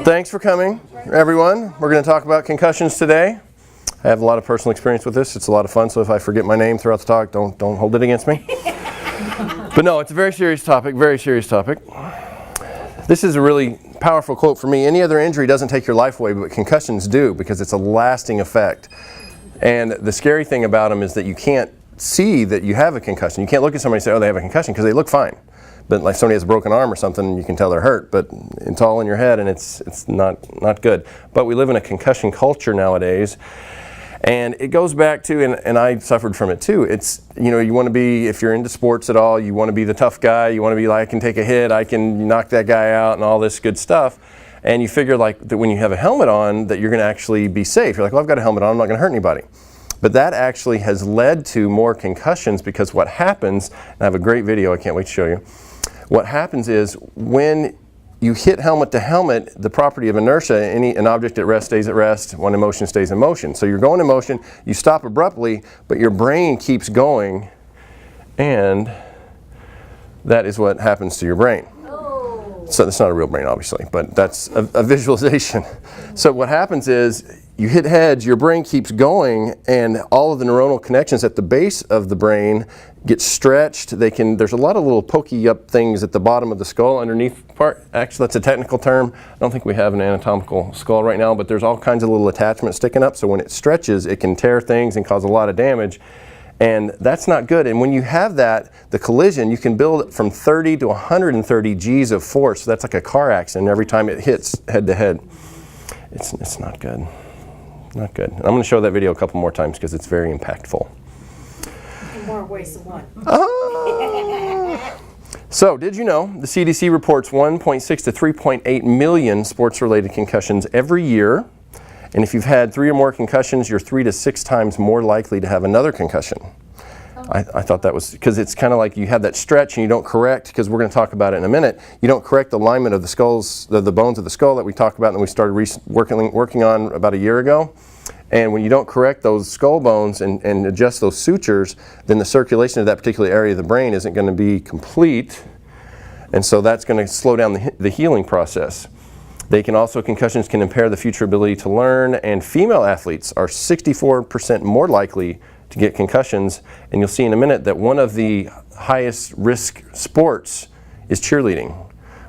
Thanks for coming, everyone. We're going to talk about concussions today. I have a lot of personal experience with this. It's a lot of fun, so if I forget my name throughout the talk, don't hold it against me. But no, it's a very serious topic, very serious topic. This is a really powerful quote for me. Any other injury doesn't take your life away, but concussions do, because it's a lasting effect. And the scary thing about them is that you can't see that you have a concussion. You can't look at somebody and say, oh, they have a concussion, because they look fine. But like somebody has a broken arm or something, you can tell they're hurt, but it's all in your head and it's not good. But we live in a concussion culture nowadays, and it goes back to, and I suffered from it too, it's, you know, you want to be, if you're into sports at all, you want to be the tough guy, you want to be like, I can take a hit, I can knock that guy out and all this good stuff. And you figure like that when you have a helmet on that you're going to actually be safe. You're like, well, I've got a helmet on, I'm not going to hurt anybody. But that actually has led to more concussions, because what happens, and I have a great video, I can't wait to show you. What happens is when you hit helmet to helmet, the property of inertia, an object at rest stays at rest, one in motion stays in motion. So you're going in motion, you stop abruptly, but your brain keeps going, and that is what happens to your brain. So it's not a real brain, obviously, but that's a visualization. So what happens is you hit heads, your brain keeps going, and all of the neuronal connections at the base of the brain get stretched. There's a lot of little pokey up things at the bottom of the skull underneath part. Actually, that's a technical term. I don't think we have an anatomical skull right now, but there's all kinds of little attachments sticking up. So when it stretches, it can tear things and cause a lot of damage. And that's not good. And when you have that, the collision, you can build from 30 to 130 G's of force. So that's like a car accident every time it hits head to head. It's not good. Not good. And I'm going to show that video a couple more times because it's very impactful. In more ways than one. So, did you know the CDC reports 1.6 to 3.8 million sports-related concussions every year? And if you've had 3 or more concussions, you're 3 to 6 times more likely to have another concussion. I thought that was, because it's kind of like you have that stretch and you don't correct, because we're going to talk about it in a minute, you don't correct the alignment of the skulls, the bones of the skull that we talked about and that we started working on about a year ago. And when you don't correct those skull bones and adjust those sutures, then the circulation of that particular area of the brain isn't going to be complete. And so that's going to slow down the healing process. Concussions can impair the future ability to learn, and female athletes are 64% more likely to get concussions. And you'll see in a minute that one of the highest risk sports is cheerleading,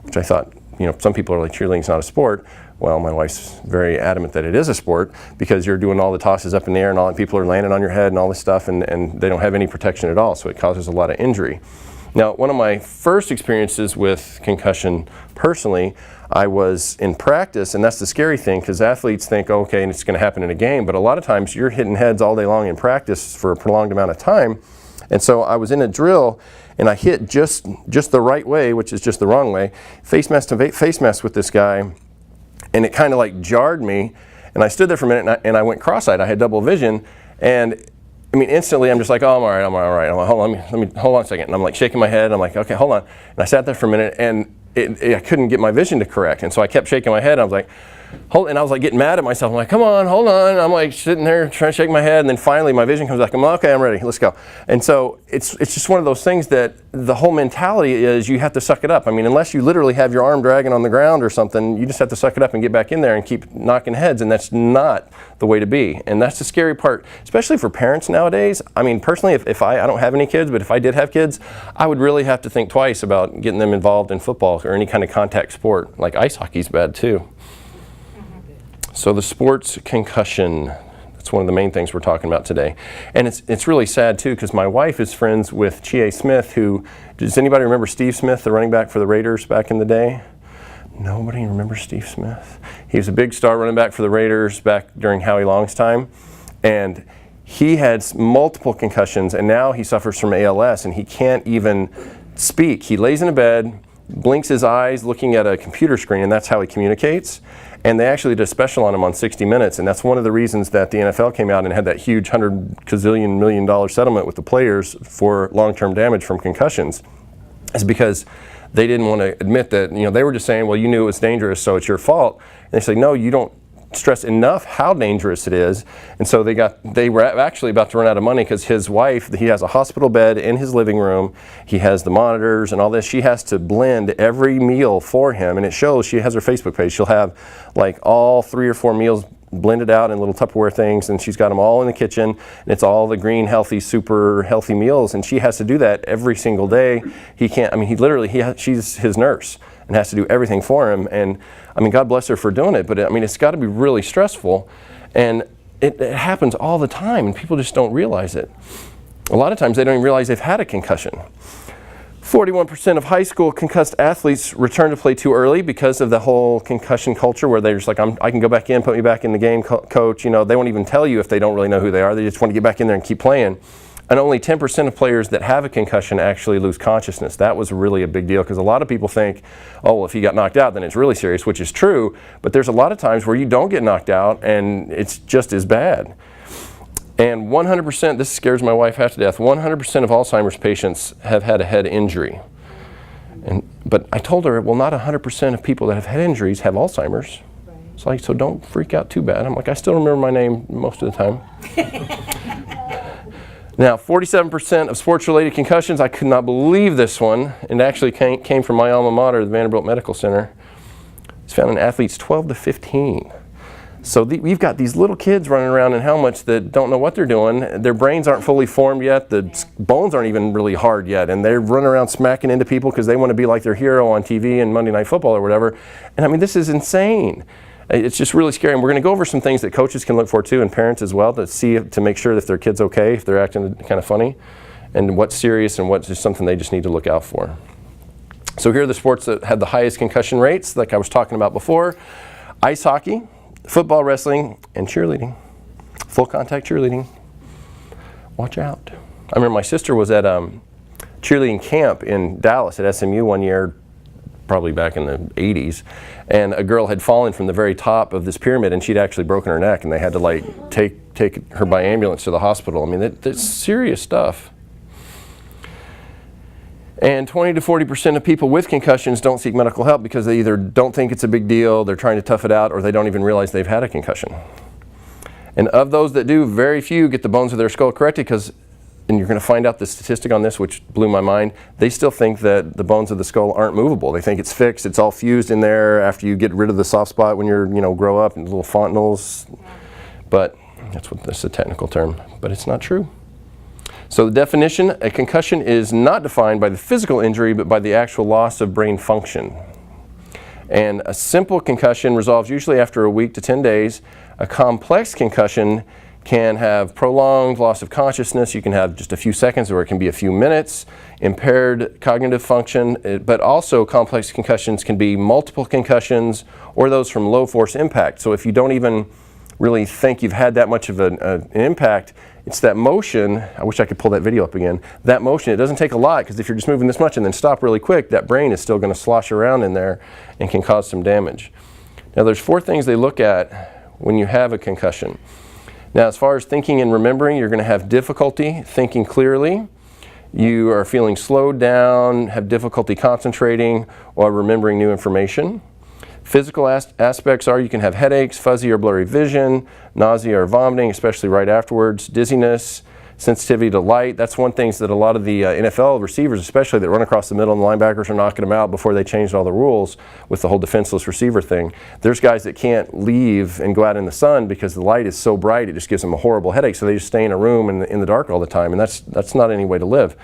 which I thought, you know, some people are like, cheerleading's not a sport. Well, my wife's very adamant that it is a sport, because you're doing all the tosses up in the air and all, and people are landing on your head and all this stuff, and they don't have any protection at all, so it causes a lot of injury. Now, one of my first experiences with concussion personally, I was in practice, and that's the scary thing, because athletes think, oh, okay, and it's going to happen in a game, but a lot of times you're hitting heads all day long in practice for a prolonged amount of time. And so I was in a drill, and I hit just the right way, which is just the wrong way, face mask to face mask with this guy, and it kind of like jarred me, and I stood there for a minute, and I went cross-eyed. I had double vision, and I mean, instantly I'm just like, oh, I'm all right. I'm like, hold on, hold on a second. And I'm like shaking my head. I'm like, okay, hold on. And I sat there for a minute, and I couldn't get my vision to correct. And so I kept shaking my head. I was like, and I was like getting mad at myself. I'm like, come on, hold on. I'm like sitting there trying to shake my head, and then finally my vision comes back. I'm like, okay, I'm ready. Let's go. And so it's just one of those things that the whole mentality is you have to suck it up. I mean, unless you literally have your arm dragging on the ground or something, you just have to suck it up and get back in there and keep knocking heads, and that's not the way to be. And that's the scary part, especially for parents nowadays. I mean, personally, if I don't have any kids, but if I did have kids, I would really have to think twice about getting them involved in football or any kind of contact sport. Like ice hockey's bad too. So the sports concussion, that's one of the main things we're talking about today. And it's really sad too, because my wife is friends with Chie Smith, who, does anybody remember Steve Smith, the running back for the Raiders back in the day? Nobody remembers Steve Smith. He was a big star running back for the Raiders back during Howie Long's time. And he had multiple concussions, and now he suffers from ALS, and he can't even speak. He lays in a bed, blinks his eyes looking at a computer screen, and that's how he communicates. And they actually did a special on him on 60 Minutes, and that's one of the reasons that the NFL came out and had that huge $100 million settlement with the players for long-term damage from concussions, is because they didn't want to admit that, you know, they were just saying, well, you knew it was dangerous, so it's your fault. And they say, no, you don't stress enough how dangerous it is. And so they were actually about to run out of money because his wife, he has a hospital bed in his living room. He has the monitors and all this. She has to blend every meal for him, and it shows. She has her Facebook page. She'll have like all 3 or 4 meals blended out in little Tupperware things, and she's got them all in the kitchen, and it's all the green, healthy, super healthy meals, and she has to do that every single day. He can't, I mean, she's his nurse and has to do everything for him, and I mean, God bless her for doing it, but I mean, it's got to be really stressful, and it happens all the time, and people just don't realize it. A lot of times they don't even realize they've had a concussion. 41% of high school concussed athletes return to play too early because of the whole concussion culture where they're just like, I can go back in, put me back in the game, coach. You know, they won't even tell you if they don't really know who they are. They just want to get back in there and keep playing. And only 10% of players that have a concussion actually lose consciousness. That was really a big deal because a lot of people think, oh, well, if he got knocked out, then it's really serious, which is true. But there's a lot of times where you don't get knocked out and it's just as bad. And 100%, this scares my wife half to death, 100% of Alzheimer's patients have had a head injury. But I told her, well, not 100% of people that have head injuries have Alzheimer's. Right. It's like, so don't freak out too bad. I'm like, I still remember my name most of the time. Now, 47% of sports-related concussions, I could not believe this one. It actually came from my alma mater, the Vanderbilt Medical Center. It's found in athletes 12 to 15. So we've got these little kids running around in helmets that don't know what they're doing. Their brains aren't fully formed yet. The bones aren't even really hard yet. And they're running around smacking into people because they want to be like their hero on TV and Monday Night Football or whatever. And I mean, this is insane. It's just really scary. And we're going to go over some things that coaches can look for too, and parents as well, to make sure that their kid's okay, if they're acting kind of funny, and what's serious and what's just something they just need to look out for. So here are the sports that had the highest concussion rates, like I was talking about before. Ice hockey, football, wrestling, and cheerleading. Full contact cheerleading. Watch out. I remember my sister was at cheerleading camp in Dallas at SMU one year, probably back in the 80s, and a girl had fallen from the very top of this pyramid and she'd actually broken her neck, and they had to like take her by ambulance to the hospital. I mean, that's serious stuff. And 20 to 40% of people with concussions don't seek medical help because they either don't think it's a big deal, they're trying to tough it out, or they don't even realize they've had a concussion. And of those that do, very few get the bones of their skull corrected because, and you're going to find out the statistic on this, which blew my mind, they still think that the bones of the skull aren't movable. They think it's fixed, it's all fused in there after you get rid of the soft spot when you're, grow up, and little fontanelles. But that's a technical term, but it's not true. So the definition, a concussion is not defined by the physical injury, but by the actual loss of brain function. And a simple concussion resolves usually after a week to 10 days. A complex concussion can have prolonged loss of consciousness. You can have just a few seconds, or it can be a few minutes, impaired cognitive function, but also complex concussions can be multiple concussions or those from low force impact. So if you don't even really think you've had that much of an impact, it's that motion. I wish I could pull that video up again. That motion, it doesn't take a lot, because if you're just moving this much and then stop really quick, that brain is still going to slosh around in there and can cause some damage. Now there's 4 things they look at when you have a concussion. Now as far as thinking and remembering, you're going to have difficulty thinking clearly. You are feeling slowed down, have difficulty concentrating or remembering new information. Physical aspects are you can have headaches, fuzzy or blurry vision, nausea or vomiting, especially right afterwards, dizziness, sensitivity to light. That's one thing that a lot of the NFL receivers, especially that run across the middle, and the linebackers are knocking them out before they changed all the rules with the whole defenseless receiver thing. There's guys that can't leave and go out in the sun because the light is so bright it just gives them a horrible headache, so they just stay in a room in the dark all the time, and that's not any way to live.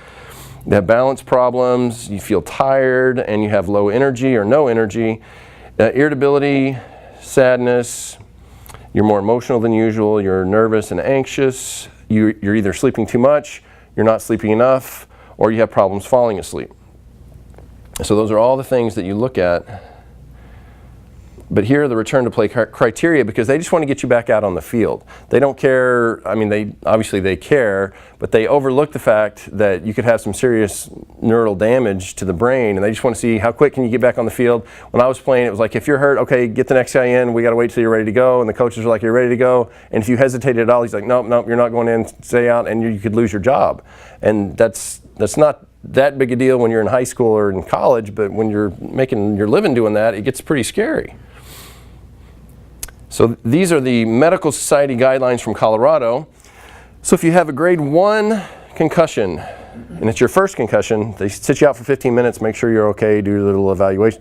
You have balance problems, you feel tired, and you have low energy or no energy. Irritability, sadness, you're more emotional than usual, you're nervous and anxious, you're either sleeping too much, you're not sleeping enough, or you have problems falling asleep. So those are all the things that you look at. But here are the return to play criteria, because they just want to get you back out on the field. They don't care, I mean, obviously they care, but they overlook the fact that you could have some serious neural damage to the brain, and they just want to see how quick can you get back on the field. When I was playing, it was like, if you're hurt, okay, get the next guy in, we got to wait till you're ready to go, and the coaches are like, you're ready to go, and if you hesitated at all, he's like, nope, you're not going in, stay out, and you could lose your job. And that's not that big a deal when you're in high school or in college, but when you're making your living doing that, it gets pretty scary. So these are the Medical Society guidelines from Colorado. So if you have a grade 1 concussion, and it's your first concussion, they sit you out for 15 minutes, make sure you're okay, do a little evaluation,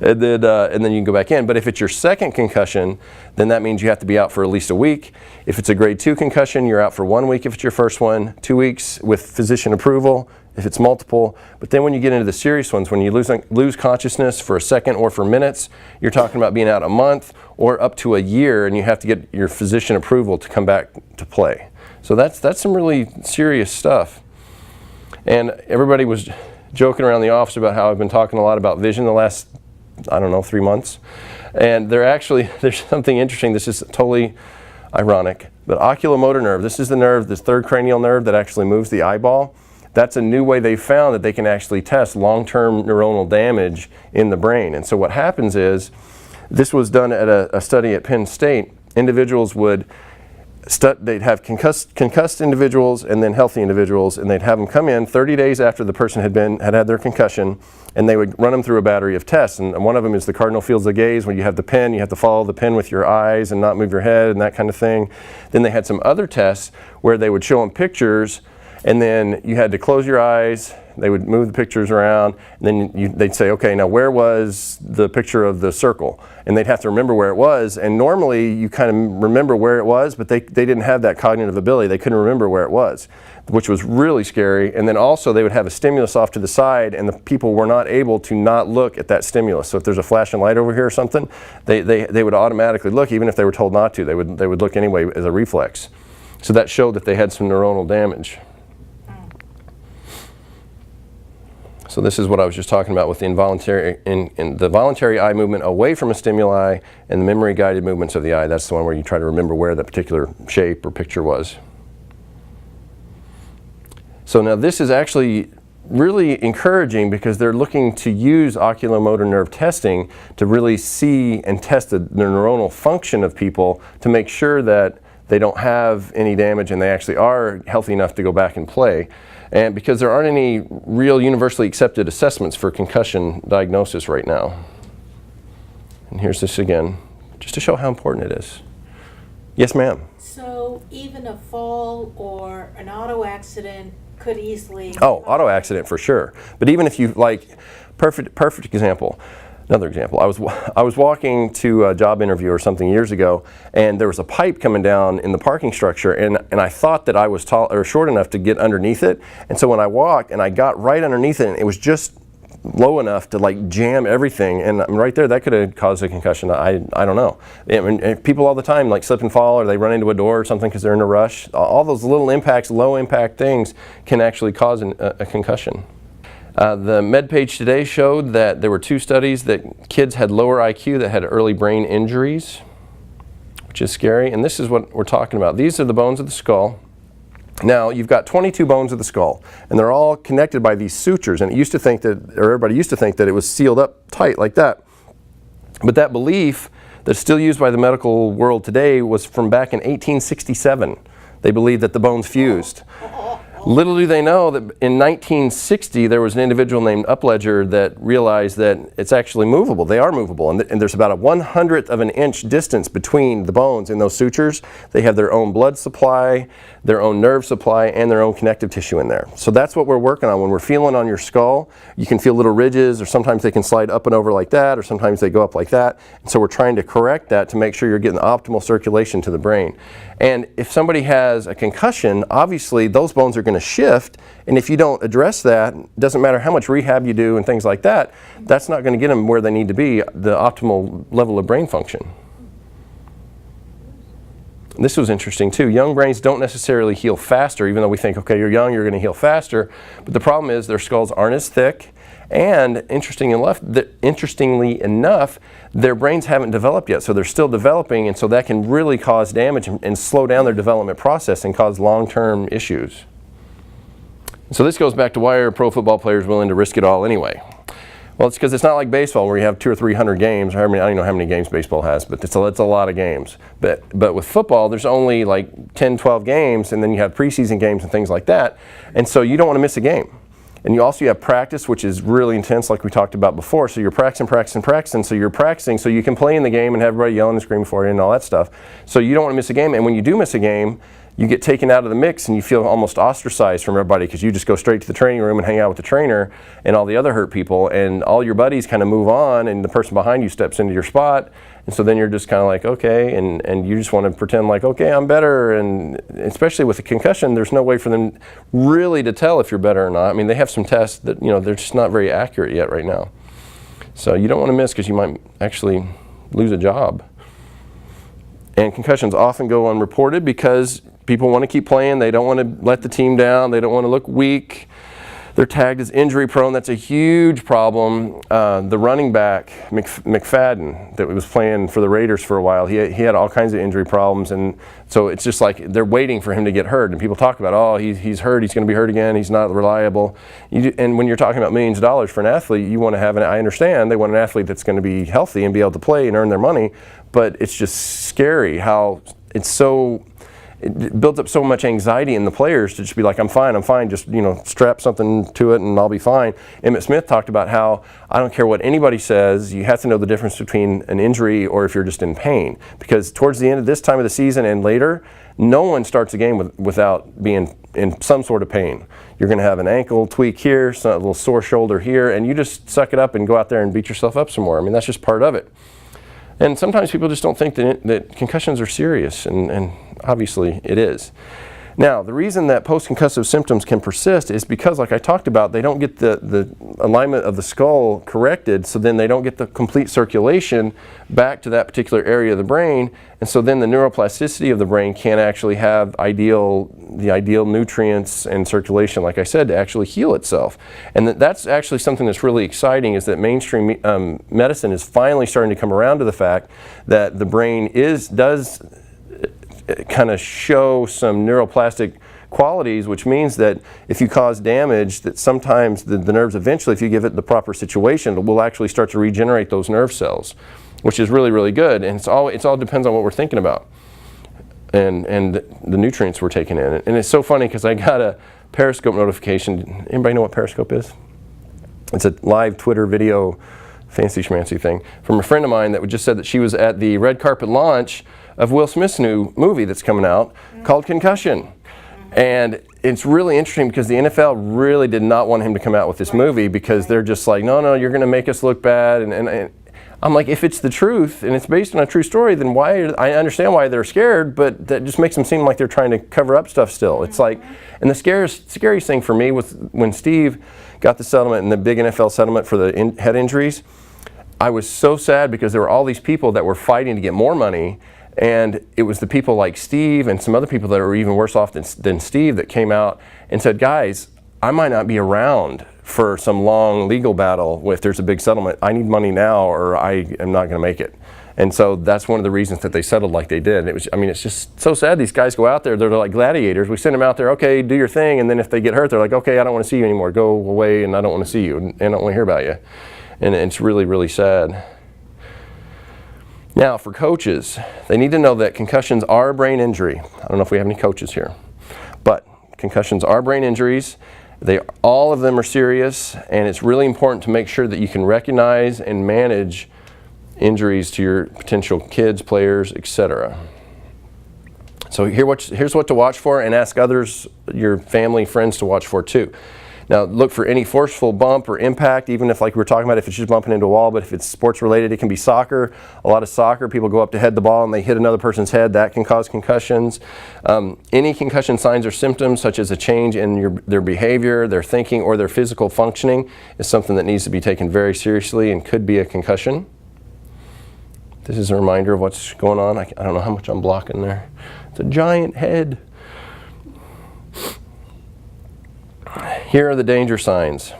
and then you can go back in. But if it's your second concussion, then that means you have to be out for at least a week. If it's a grade 2 concussion, you're out for 1 week if it's your first one, 2 weeks with physician approval if it's multiple. But then when you get into the serious ones, when you lose consciousness for a second or for minutes, you're talking about being out a month or up to a year, and you have to get your physician approval to come back to play. So that's some really serious stuff. And everybody was joking around the office about how I've been talking a lot about vision the last, I don't know, 3 months. And there's something interesting. This is totally ironic. But oculomotor nerve, this is the nerve, this third cranial nerve that actually moves the eyeball. That's a new way they found that they can actually test long-term neuronal damage in the brain. And so what happens is, this was done at a study at Penn State. Individuals would, they'd have concussed individuals and then healthy individuals, and they'd have them come in 30 days after the person had had their concussion, and they would run them through a battery of tests. And one of them is the cardinal fields of gaze. When you have the pen, you have to follow the pen with your eyes and not move your head and that kind of thing. Then they had some other tests where they would show them pictures, and then you had to close your eyes. They would move the pictures around, and then they'd say, okay, now where was the picture of the circle? And they'd have to remember where it was. And normally you kind of remember where it was, but they didn't have that cognitive ability. They couldn't remember where it was, which was really scary. And then also they would have a stimulus off to the side, and the people were not able to not look at that stimulus. So if there's a flashing light over here or something, they would automatically look, even if they were told not to. They would look anyway as a reflex. So that showed that they had some neuronal damage. So this is what I was just talking about with the involuntary, in the voluntary eye movement away from a stimuli, and the memory guided movements of the eye. That's the one where you try to remember where that particular shape or picture was. So now this is actually really encouraging, because they're looking to use oculomotor nerve testing to really see and test the neuronal function of people to make sure that they don't have any damage and they actually are healthy enough to go back and play. And because there aren't any real universally accepted assessments for concussion diagnosis right now. And here's this again, just to show how important it is. Yes, ma'am? So even a fall or an auto accident could easily... Oh, auto accident for sure. But even if you, like, perfect example. Another example, I was walking to a job interview or something years ago, and there was a pipe coming down in the parking structure, and I thought that I was tall or short enough to get underneath it. And so when I walked and I got right underneath it, and it was just low enough to like jam everything, and right there that could have caused a concussion. I don't know. I mean, people all the time like slip and fall, or they run into a door or something because they're in a rush. All those little impacts, low impact things can actually cause a concussion. The MedPage Today showed that there were 2 studies that kids had lower IQ that had early brain injuries, which is scary. And this is what we're talking about. These are the bones of the skull. Now, you've got 22 bones of the skull, and they're all connected by these sutures. And it used to think that, or everybody used to think that it was sealed up tight like that. But that belief that's still used by the medical world today was from back in 1867. They believed that the bones fused. Little do they know that in 1960 there was an individual named Upledger that realized that it's actually movable. They are movable, and there's about a 1/100th of an inch distance between the bones in those sutures. They have their own blood supply, their own nerve supply, and their own connective tissue in there. So that's what we're working on. When we're feeling on your skull, you can feel little ridges, or sometimes they can slide up and over like that, or sometimes they go up like that. And so we're trying to correct that to make sure you're getting optimal circulation to the brain. And if somebody has a concussion, obviously those bones are going to shift, and if you don't address that, it doesn't matter how much rehab you do and things like that, that's not going to get them where they need to be, the optimal level of brain function. This was interesting too. Young brains don't necessarily heal faster, even though we think, okay, you're young, you're going to heal faster. But the problem is their skulls aren't as thick, and interestingly enough, their brains haven't developed yet, so they're still developing, and so that can really cause damage and slow down their development process and cause long-term issues. So this goes back to why are pro football players willing to risk it all anyway? Well, it's because it's not like baseball where you have 200 or 300 games. I don't know how many games baseball has, but it's a lot of games. But with football, there's only like 10, 12 games, and then you have preseason games and things like that. And so you don't want to miss a game. And you also have practice, which is really intense, like we talked about before. So you're practicing. So you're practicing so you can play in the game and have everybody yelling and screaming for you and all that stuff. So you don't want to miss a game. And when you do miss a game, you get taken out of the mix and you feel almost ostracized from everybody because you just go straight to the training room and hang out with the trainer and all the other hurt people. And all your buddies kind of move on and the person behind you steps into your spot. And so then you're just kind of like, okay, and you just want to pretend like, okay, I'm better. And especially with a concussion, there's no way for them really to tell if you're better or not. I mean, they have some tests that, they're just not very accurate yet right now. So you don't want to miss because you might actually lose a job. And concussions often go unreported because people want to keep playing. They don't want to let the team down. They don't want to look weak. They're tagged as injury prone. That's a huge problem. The running back, McFadden, that was playing for the Raiders for a while, he had all kinds of injury problems. And so it's just like they're waiting for him to get hurt. And people talk about, oh, he's hurt. He's going to be hurt again. He's not reliable. And when you're talking about millions of dollars for an athlete, you want to have I understand they want an athlete that's going to be healthy and be able to play and earn their money. But it's just scary how it builds up so much anxiety in the players to just be like, I'm fine, just strap something to it and I'll be fine. Emmitt Smith talked about how I don't care what anybody says, you have to know the difference between an injury or if you're just in pain. Because towards the end of this time of the season and later, no one starts a game without being in some sort of pain. You're going to have an ankle tweak here, a little sore shoulder here, and you just suck it up and go out there and beat yourself up some more. I mean, that's just part of it. And sometimes people just don't think that concussions are serious, and obviously it is. Now, the reason that post-concussive symptoms can persist is because, like I talked about, they don't get the alignment of the skull corrected, so then they don't get the complete circulation back to that particular area of the brain, and so then the neuroplasticity of the brain can't actually have the ideal nutrients and circulation, like I said, to actually heal itself. And that's actually something that's really exciting, is that mainstream medicine is finally starting to come around to the fact that the brain does kind of show some neuroplastic qualities, which means that if you cause damage, that sometimes the nerves eventually, if you give it the proper situation, will actually start to regenerate those nerve cells, which is really, really good. And it all depends on what we're thinking about and the nutrients we're taking in. And it's so funny because I got a Periscope notification. Anybody know what Periscope is? It's a live Twitter video fancy schmancy thing from a friend of mine that just said that she was at the red carpet launch of Will Smith's new movie that's coming out called Concussion. And it's really interesting because the NFL really did not want him to come out with this movie because they're just like, no, you're going to make us look bad. And I'm like, if it's the truth and it's based on a true story, then I understand why they're scared, but that just makes them seem like they're trying to cover up stuff still. It's like, and the scariest thing for me was when Steve got the settlement and the big NFL settlement for the head injuries, I was so sad because there were all these people that were fighting to get more money. And it was the people like Steve and some other people that were even worse off than Steve that came out and said, guys, I might not be around for some long legal battle if there's a big settlement. I need money now or I am not going to make it. And so that's one of the reasons that they settled like they did. It's just so sad. These guys go out there, they're like gladiators. We send them out there, okay, do your thing. And then if they get hurt, they're like, okay, I don't want to see you anymore. Go away and I don't want to see you and I don't want to hear about you. And it's really, really sad. Now, for coaches, they need to know that concussions are a brain injury. I don't know if we have any coaches here, but concussions are brain injuries. All of them are serious, and it's really important to make sure that you can recognize and manage injuries to your potential kids, players, etc. So here's what to watch for, and ask others, your family, friends, to watch for too. Now, look for any forceful bump or impact, even if, like we were talking about, if it's just bumping into a wall, but if it's sports related, it can be soccer. A lot of soccer, people go up to head the ball and they hit another person's head. That can cause concussions. Any concussion signs or symptoms, such as a change in their behavior, their thinking, or their physical functioning, is something that needs to be taken very seriously and could be a concussion. This is a reminder of what's going on. I don't know how much I'm blocking there. It's a giant head. Here are the danger signs.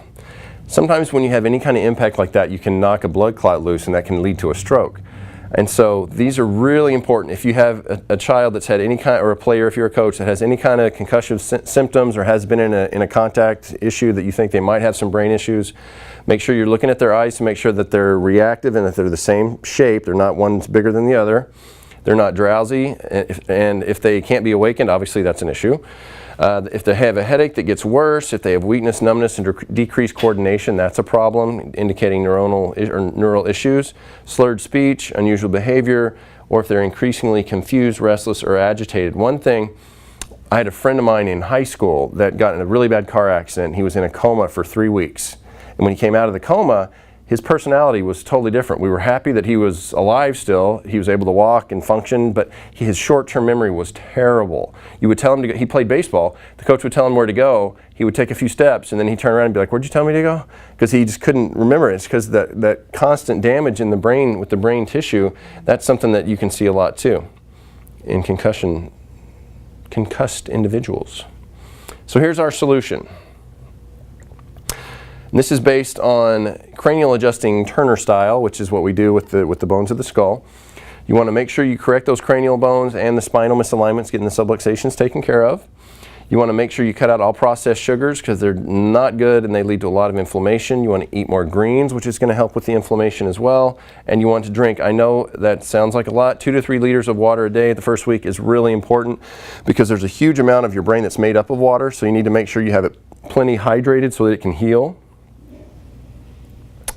Sometimes when you have any kind of impact like that, you can knock a blood clot loose and that can lead to a stroke. And so these are really important. If you have a child that's had any kind, or a player, if you're a coach, that has any kind of concussive symptoms or has been in a contact issue that you think they might have some brain issues, make sure you're looking at their eyes to make sure that they're reactive and that they're the same shape. They're not one's bigger than the other. They're not drowsy, and if they can't be awakened, obviously that's an issue. If they have a headache that gets worse, if they have weakness, numbness, and decreased coordination, that's a problem, indicating neural issues. Slurred speech, unusual behavior, or if they're increasingly confused, restless, or agitated. One thing, I had a friend of mine in high school that got in a really bad car accident. He was in a coma for 3 weeks. And when he came out of the coma, his personality was totally different. We were happy that he was alive still. He was able to walk and function, but his short-term memory was terrible. You would tell him to go, he played baseball. The coach would tell him where to go. He would take a few steps, and then he'd turn around and be like, "Where'd you tell me to go?" Because he just couldn't remember it. It's because that constant damage in the brain with the brain tissue, that's something that you can see a lot too in concussed individuals. So here's our solution. And this is based on cranial adjusting Turner style, which is what we do with the bones of the skull. You want to make sure you correct those cranial bones and the spinal misalignments, getting the subluxations taken care of. You want to make sure you cut out all processed sugars because they're not good and they lead to a lot of inflammation. You want to eat more greens, which is going to help with the inflammation as well. And you want to drink, I know that sounds like a lot, 2 to 3 liters of water a day the first week is really important because there's a huge amount of your brain that's made up of water, so you need to make sure you have it plenty hydrated so that it can heal.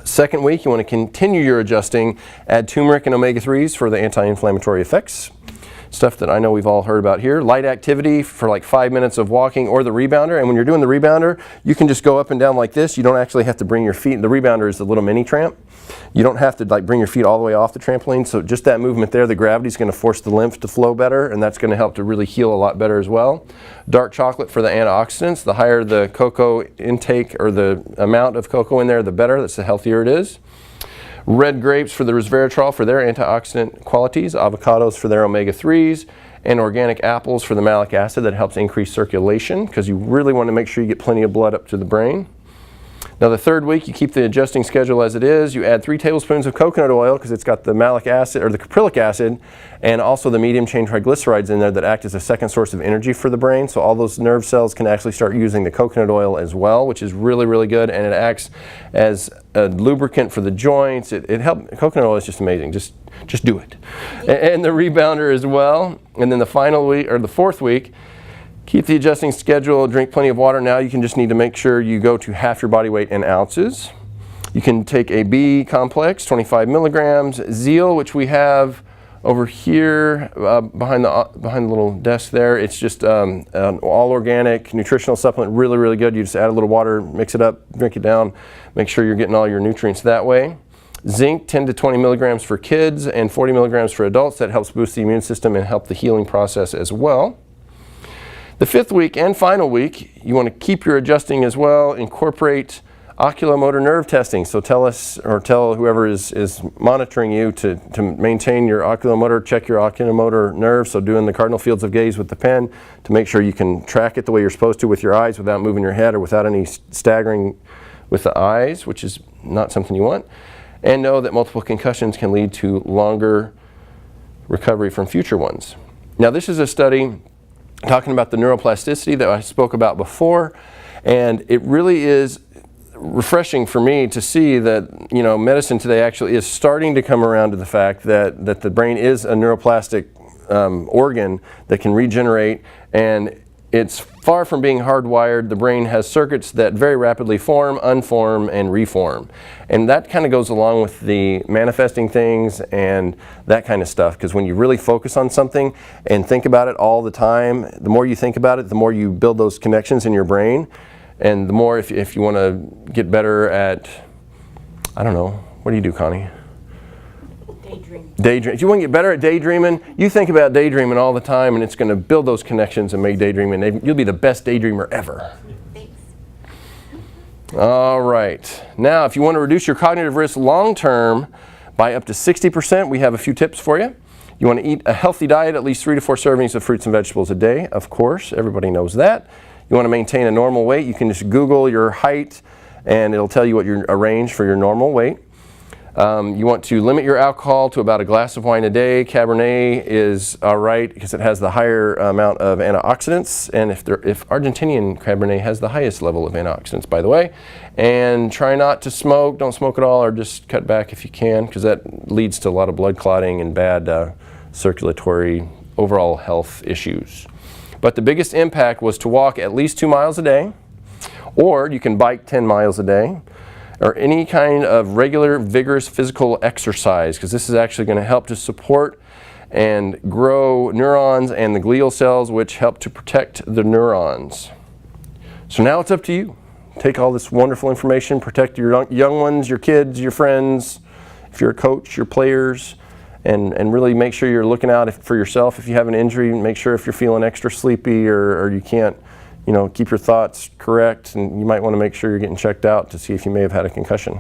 Second week, you want to continue your adjusting, add turmeric and omega-3s for the anti-inflammatory effects. Stuff that I know we've all heard about here. Light activity for like 5 minutes of walking or the rebounder. And when you're doing the rebounder, you can just go up and down like this. You don't actually have to bring your feet. The rebounder is the little mini tramp. You don't have to like bring your feet all the way off the trampoline. So just that movement there, the gravity is going to force the lymph to flow better, and that's going to help to really heal a lot better as well. Dark chocolate for the antioxidants. The higher the cocoa intake or the amount of cocoa in there, the better. That's the healthier it is. Red grapes for the resveratrol for their antioxidant qualities, avocados for their omega-3s, and organic apples for the malic acid that helps increase circulation because you really want to make sure you get plenty of blood up to the brain. Now the third week, you keep the adjusting schedule as it is. You add 3 tablespoons of coconut oil because it's got the malic acid or the caprylic acid and also the medium chain triglycerides in there that act as a second source of energy for the brain. So all those nerve cells can actually start using the coconut oil as well, which is really, really good, and it acts as a lubricant for the joints. It helps. Coconut oil is just amazing. Just do it. And the rebounder as well. And then the final week or the fourth week, keep the adjusting schedule, drink plenty of water. Now you can just need to make sure you go to half your body weight in ounces. You can take a B complex, 25 milligrams, Zeal, which we have over here behind the little desk there. It's just an all organic nutritional supplement, really, really good. You just add a little water, mix it up, drink it down, make sure you're getting all your nutrients that way. Zinc, 10 to 20 milligrams for kids and 40 milligrams for adults. That helps boost the immune system and help the healing process as well. The fifth week and final week, you want to keep your adjusting as well, incorporate oculomotor nerve testing. So tell us, or tell whoever is monitoring you to maintain your oculomotor, check your oculomotor nerve. So doing the cardinal fields of gaze with the pen to make sure you can track it the way you're supposed to with your eyes without moving your head or without any staggering with the eyes, which is not something you want. And know that multiple concussions can lead to longer recovery from future ones. Now this is a study talking about the neuroplasticity that I spoke about before, and it really is refreshing for me to see that medicine today actually is starting to come around to the fact that the brain is a neuroplastic organ that can regenerate, and it's far from being hardwired. The brain has circuits that very rapidly form, unform, and reform. And that kind of goes along with the manifesting things and that kind of stuff, because when you really focus on something and think about it all the time, the more you think about it, the more you build those connections in your brain. And the more, if you want to get better at, I don't know, what do you do, Connie? Daydream. If you want to get better at daydreaming, you think about daydreaming all the time, and it's going to build those connections and make daydreaming. You'll be the best daydreamer ever. Thanks. All right. Now, if you want to reduce your cognitive risk long term by up to 60%, we have a few tips for you. You want to eat a healthy diet, at least 3 to 4 servings of fruits and vegetables a day. Of course, everybody knows that. You want to maintain a normal weight. You can just Google your height, and it'll tell you what your range for your normal weight. You want to limit your alcohol to about a glass of wine a day. Cabernet is all right because it has the higher amount of antioxidants, and if Argentinian Cabernet has the highest level of antioxidants, by the way. And try not to smoke. Don't smoke at all, or just cut back if you can, because that leads to a lot of blood clotting and bad circulatory, overall health issues. But the biggest impact was to walk at least 2 miles a day, or you can bike 10 miles a day, or any kind of regular vigorous physical exercise, because this is actually going to help to support and grow neurons and the glial cells, which help to protect the neurons. So now it's up to you. Take all this wonderful information, protect your young ones, your kids, your friends, if you're a coach, your players, and really make sure you're looking out for yourself. If you have an injury, make sure if you're feeling extra sleepy or you can't, keep your thoughts correct, and you might want to make sure you're getting checked out to see if you may have had a concussion.